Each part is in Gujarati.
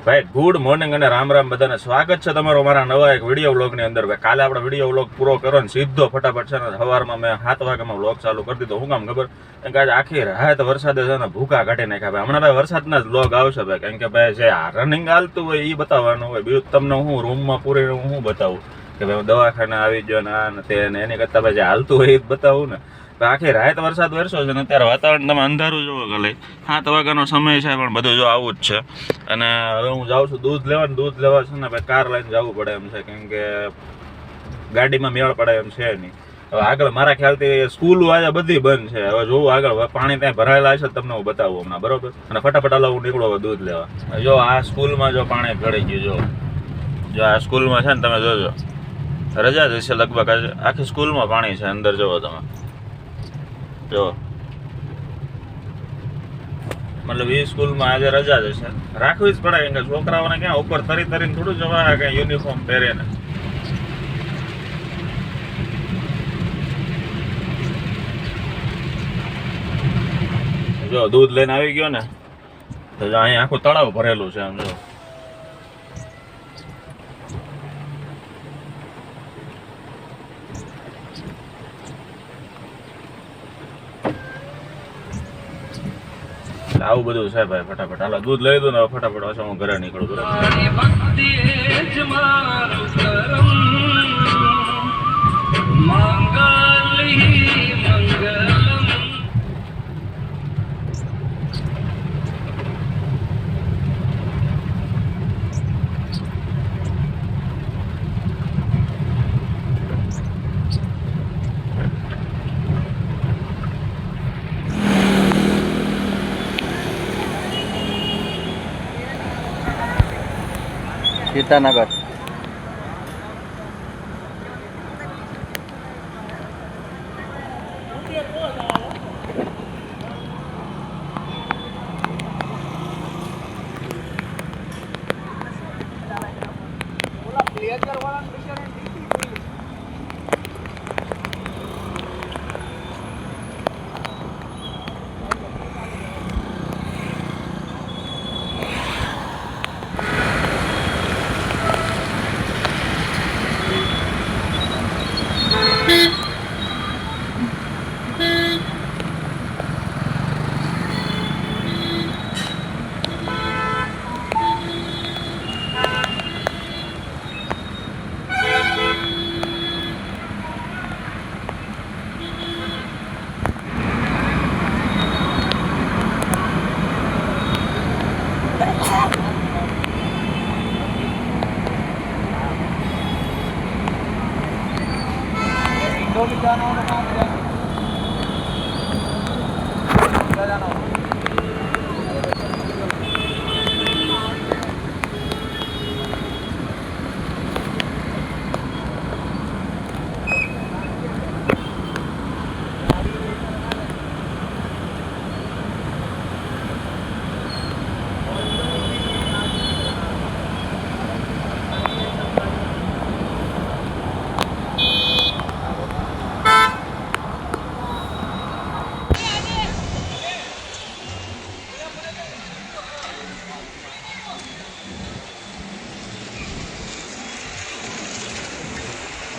ભાઈ ગુડ મોર્નિંગ અને રામ રામ બધાને સ્વાગત છે તમારો મારા નવા એક વિડીયો વ્લોગની અંદર. ભાઈ કાલે આપણે વિડીયો વ્લોગ પૂરો કરો ને સીધો ફટાફટ છે ને સવારમાં મેં 7 વાગ્યામાં વ્લોગ ચાલુ કરી દીધો. શું કામ ખબર? કારણ કે આજે આખી રાત વરસાદે છે ને ભૂકા કાઢી નાખ્યા. ભાઈ હમણાં ભાઈ વરસાદના જ વ્લોગ આવશે ભાઈ, કારણ કે ભાઈ જે રનિંગ હાલતું હોય એ બતાવવાનું હોય. બીજું તમને હું રૂમમાં પૂરીને હું બતાવું કે ભાઈ હું દવાખાને આવી ગયો ને તે એની કરતાં ભાઈ જે હાલતું હોય એ જ બતાવું ને. આખી રાત વરસાદ વરસો છે ને અત્યારે વાતાવરણ તમે અંધારું જોવો ખાલી 7 વાગ્યાનો સમય છે પણ બધું જો આવું જ છે. અને હવે હું જાઉં છું દૂધ લેવા છે ને ભાઈ કાર લઈને જવું પડે એમ છે, કેમ કે ગાડીમાં મેળ પડે એમ છે નહીં. હવે આગળ મારા ખ્યાલથી સ્કૂલો આજે બધી બંધ છે. હવે જોવું આગળ પાણી ત્યાં ભરાયેલા છે તમને હું બતાવું હમણાં, બરોબર? અને ફટાફટ હાલો હું નીકળો હવે દૂધ લેવા. જો આ સ્કૂલમાં જો પાણી ભરાઈ ગયું, જો આ સ્કૂલમાં છે ને તમે જોજો રજા જ હશે લગભગ. આજે આખી સ્કૂલમાં પાણી છે અંદર, જોવો તમે. જો મતલબ એ સ્કૂલમાં આજે રજા જ હશે, રાખવી જ પડે, કેમ કે છોકરાઓને ક્યાં ઉપર તરીને થોડું જવા કે યુનિફોર્મ પહેરે ને. જો દૂધ લઈને આવી ગયો ને તો અહીંયા આખું તળાવ ભરેલું છે આમ. જો આવું બધું છે ભાઈ. ફટાફટ હાલો દૂધ લઈ દઉં ને ફટાફટ પાછો હું ઘરે નીકળું. સીતાનગર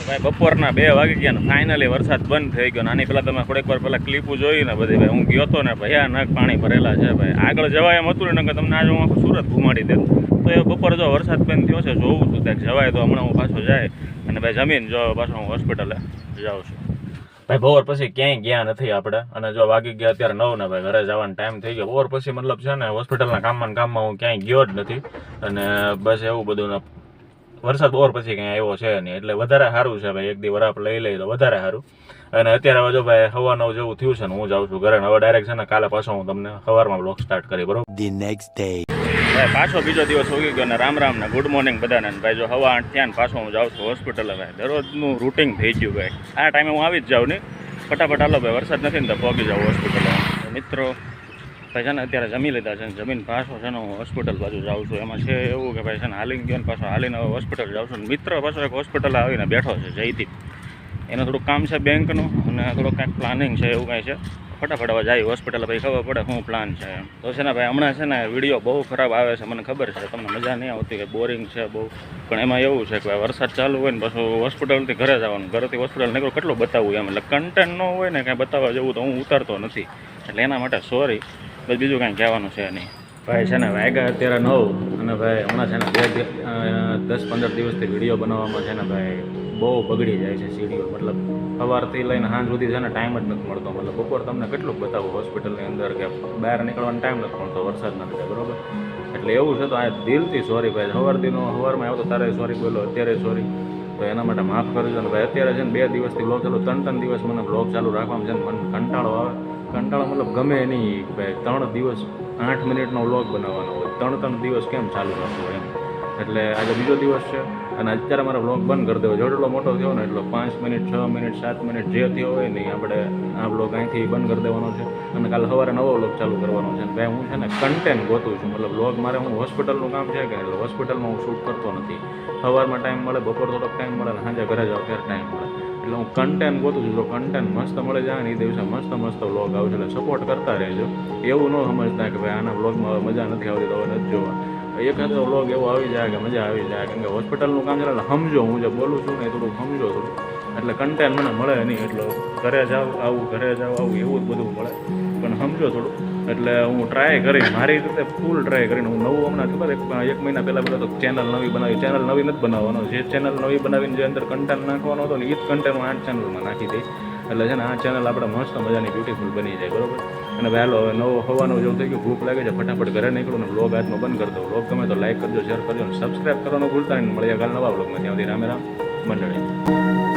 ભાઈ બપોરના 2 વાગી ગયા ને ફાઇનલી વરસાદ બંધ થઈ ગયો. આની પહેલાં તમે થોડીક વાર પહેલાં ક્લિપો જોઈ ને બધી ભાઈ, હું ગયો હતો ને ભયાનક પાણી ભરેલા છે ભાઈ. આગળ જવાય એમ હતું ને કે તમને આજે હું આખું સુરત ઘુમાડી દેતો. તો એ બપોર જો વરસાદ બંધ થયો છે, જોઉં છું ત્યાં જવાય તો હમણાં હું પાછો જાય અને ભાઈ જમીન જો પાછો હું હોસ્પિટલે જાઉં છું. ભાઈ બપોર પછી ક્યાંય ગયા નથી આપણે, અને જો વાગી ગયા અત્યારે 9 ને ભાઈ ઘરે જવાનો ટાઈમ થઈ ગયો. બપોર પછી મતલબ છે ને હોસ્પિટલના કામમાં હું ક્યાંય ગયો જ નથી. અને બસ એવું બધું ને વરસાદ બપોર પછી કંઈ આવ્યો છે નહીં, એટલે વધારે સારું છે ભાઈ. એક દી વરાપ લઈ લઈ તો વધારે સારું. અને અત્યારે હવે જો ભાઈ 9:15 જેવું થયું છે ને હું જાઉં છું ઘરે. હવે ડાયરેક્ટ છે ને કાલે પાછો હું તમને સવારમાં બ્લોગ સ્ટાર્ટ કરી, બરોબર? ધી નેક્સ્ટ ડે ભાઈ પાછો બીજો દિવસ ઉગી ગયો ને રામ રામ ને ગુડ મોર્નિંગ બધાને. ભાઈ જો 8:30 થયા ને પાછો હું જાઉં છું હોસ્પિટલે. ભાઈ દરરોજનું રૂટિન થઈ ગયું ભાઈ. આ ટાઈમે હું આવી જ જાઉં ને ફટાફટ. હાલો ભાઈ વરસાદ નથી ને તો પહોંચી જાઉં હોસ્પિટલે. મિત્રો ભાઈ છે ને અત્યારે જમી લીધા છે, જમીન પાછો છે ને હું હોસ્પિટલ બાજુ જાઉં છું. એમાં છે એવું કે ભાઈ છે ને હાલીને ગયો ને પાછો હાલીને હવે હોસ્પિટલ જાઉં છું. મિત્ર પાછો એક હોસ્પિટલ આવીને બેઠો છે, જયદીપ. એનું થોડુંક કામ છે બેંકનું અને થોડુંક કાંઈક પ્લાનિંગ છે એવું કાંઈ છે. ફટાફટ હવે જાય હોસ્પિટલ ભાઈ ખબર પડે શું પ્લાન છે એમ. તો છે ને ભાઈ હમણાં છે ને વિડીયો બહુ ખરાબ આવે છે મને ખબર છે, તમને મજા નહીં આવતી કે બોરિંગ છે બહુ, પણ એમાં એવું છે કે ભાઈ વરસાદ ચાલુ હોય ને પાછું હોસ્પિટલથી ઘરે જવાનું, ઘરેથી હોસ્પિટલ નીકળો કેટલું બતાવવું એમ, એટલે કન્ટેન્ટ ન હોય ને કાંઈ બતાવવા જેવું તો હું ઉતારતો નથી, એટલે એના માટે સોરી, બસ બીજું કાંઈ કહેવાનું છે નહીં. ભાઈ છે ને વાગ્યા અત્યારે 9 અને ભાઈ હમણાં છે ને 10-15 દિવસથી વિડીયો બનાવવામાં છે ને ભાઈ બહુ બગડી જાય છે શેડ્યુલ, મતલબ સવારથી લઈને સાંજ સુધી છે ને ટાઈમ જ નથી મળતો, મતલબ બપોર તમને કેટલું બતાવું હોસ્પિટલની અંદર કે બહાર નીકળવાનો ટાઈમ નથી મળતો વરસાદના લીધે, બરોબર, એટલે એવું છે. તો આ દિલથી સોરી ભાઈ, સવારમાં આવ્યો તો તારે સોરી બોલો, અત્યારે સોરી, તો એના માટે માફ કરજો. અને ભાઈ અત્યારે છે ને 2 દિવસથી બ્લોગ ચાલુ, 3 દિવસ મને બ્લોગ ચાલુ રાખવામાં છે ને મને કંટાળો આવે, કંટાળો મતલબ ગમે નહીં ભાઈ, 3 દિવસ 8 મિનિટનો વ્લોગ બનાવવાનો હોય, 3 દિવસ કેમ ચાલુ રાખવો એમ, એટલે આજે બીજો દિવસ છે અને અત્યારે મારે વ્લોગ બંધ કરી દેવો, જેટલો મોટો થયો ને એટલો 5 મિનિટ 6 મિનિટ 7 મિનિટ જે થયો હોય ને આપણે આ વ્લોગ અહીંથી બંધ કરી દેવાનો છે અને કાલે સવારે નવો વ્લોગ ચાલુ કરવાનો છે. ભાઈ હું છે ને કન્ટેન્ટ ગોતું છું, મતલબ વ્લોગ મારે હું હોસ્પિટલનું કામ છે કે એટલે હોસ્પિટલમાં હું શૂટ કરતો નથી, સવારમાં ટાઈમ મળે, બપોર થોડોક ટાઈમ મળે ને સાંજે ઘરે જાવ ત્યારે ટાઈમ મળે, એટલે હું કન્ટેન્ટ ગોતું છું. જો કન્ટેન્ટ મસ્ત મળે જાય ને એ દિવસે મસ્ત વ્લોગ આવશે, એટલે સપોર્ટ કરતા રહેજો, એવું ન સમજતા કે ભાઈ આના વ્લોગમાં હવે મજા નથી આવતી તો હવે નથી જોવા, એકાદો વ્લોગ એવો આવી જાય કે મજા આવી જાય, કેમ કે હોસ્પિટલનું કામ છે એટલે સમજો, હું જે બોલું છું ને એ થોડુંક સમજો થોડું, એટલે કન્ટેન્ટ મને મળે નહીં, એટલે ઘરે જાવ આવું એવું જ બધું મળે, પણ સમજો થોડું, એટલે હું ટ્રાય કરી મારી રીતે ફૂલ ટ્રાય કરીને હું નવું હમણાં ખબર 1 મહિના પહેલાં બધા તો ચેનલ નવી બનાવી, ચેનલ નવી નથી બનાવવાનો, જે ચેનલ નવી બનાવીને જે અંદર કન્ટેન્ટ નાખવાનો હતો ને એ જ કન્ટેન્ટ હું આ ચેનલમાં નાખી દઈશ, એટલે છે ને આ ચેનલ આપણે મસ્ત મજાની બ્યુટીફુલ બની જાય, બરોબર. અને વહેલો હવે નવો હોવાનું જેવું થઈ ગયું, ભૂખ લાગે છે, ફટાફટ ઘરે નીકળું ને વ્લોગ આજનો બંધ કરી દો. વ્લોગ ગમે તો લાઈક કરજો, શેર કરજો અને સબસ્ક્રાઈબ કરવાનું ભૂલતા નહીં. મળીએ કાલ નવા વ્લોગમાં, ત્યાં સુધી રામે રામ મંડળી.